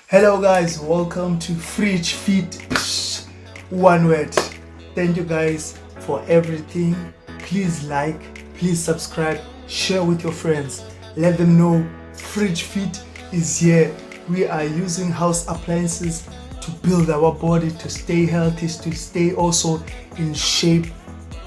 Hello guys, welcome to FridgeFit. One word. Thank you guys for everything. Please like, please subscribe, share with your friends. Let them know FridgeFit is here. We are using house appliances to build our body, to stay healthy, to stay also in shape.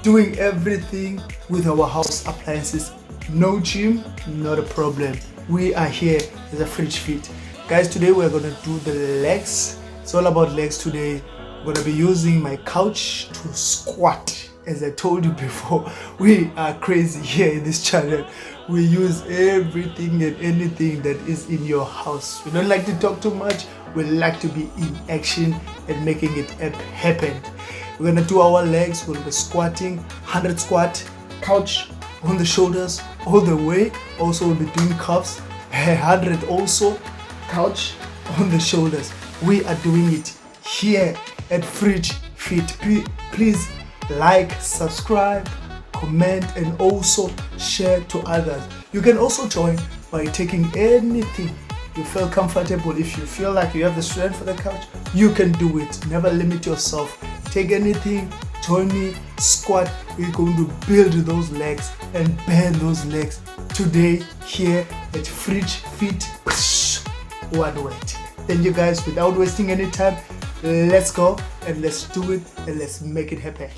Doing everything with our house appliances. No gym, not a problem. We are here as a FridgeFit. Guys, today we're gonna do the legs. It's all about legs today. I'm gonna be using my couch to squat. As I told you before, we are crazy here in this channel. We use everything and anything that is in your house. We don't like to talk too much. We like to be in action and making it happen. We're gonna do our legs. We're gonna be squatting, 100 squat, couch on the shoulders all the way. Also we'll be doing cuffs, 100 also. Couch on the shoulders. We are doing it here at FridgeFit. Please like, subscribe, comment, and also share to others. You can also join by taking anything you feel comfortable. If you feel like you have the strength for the couch, you can do it. Never limit yourself. Take anything, join me, squat. We're going to build those legs and bend those legs today here at FridgeFit. One word. Thank you guys. Without wasting any time, let's go and let's do it and let's make it happen.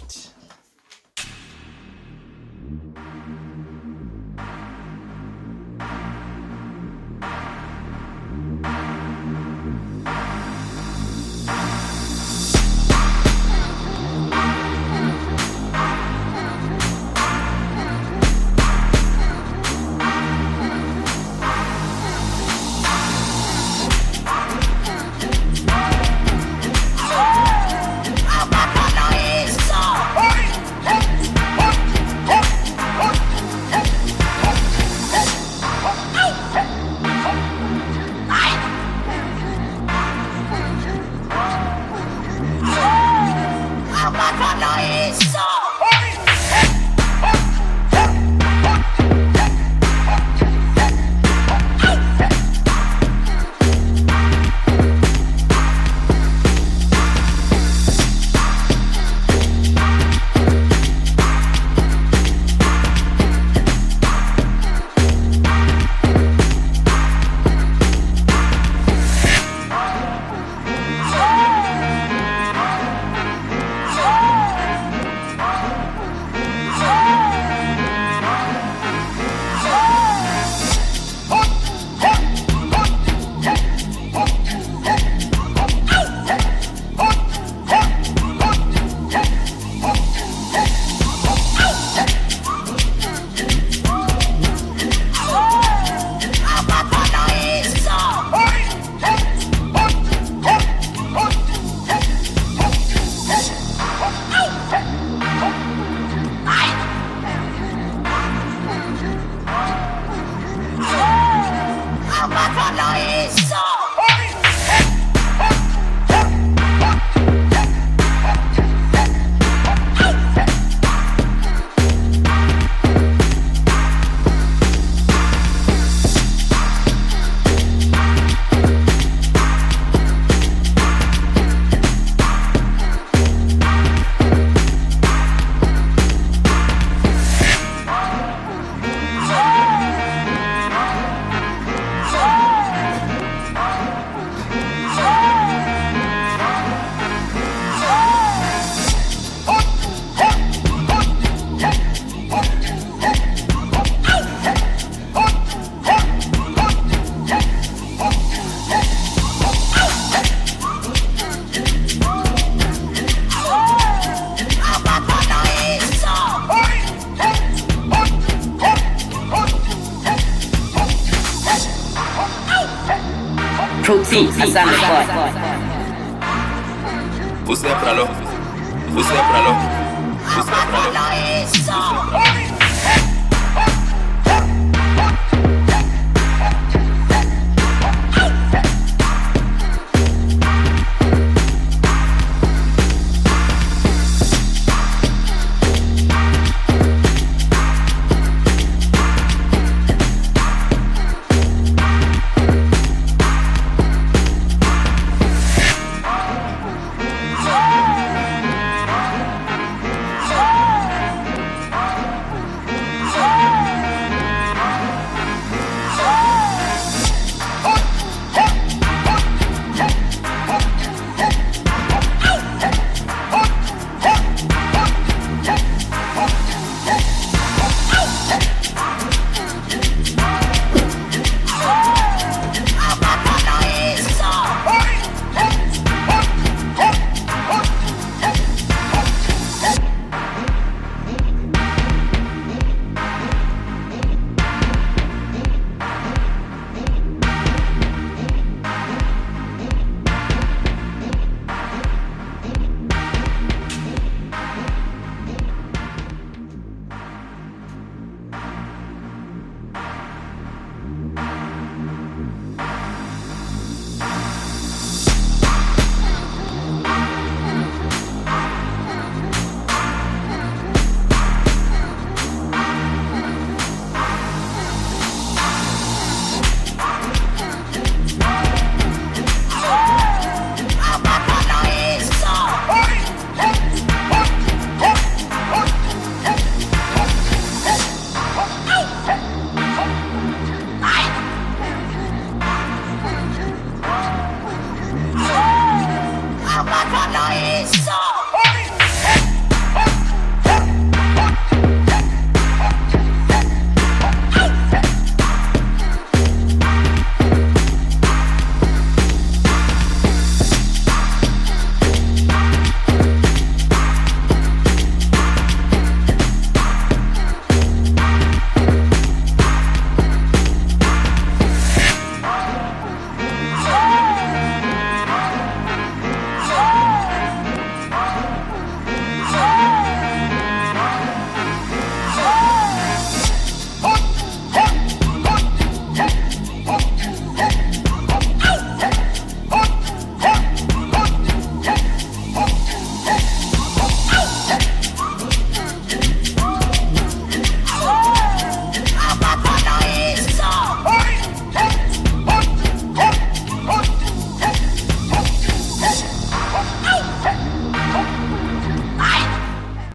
Protein, Hassan the boy. Você é pra lo, você é pra lo, você é pra lo. eso.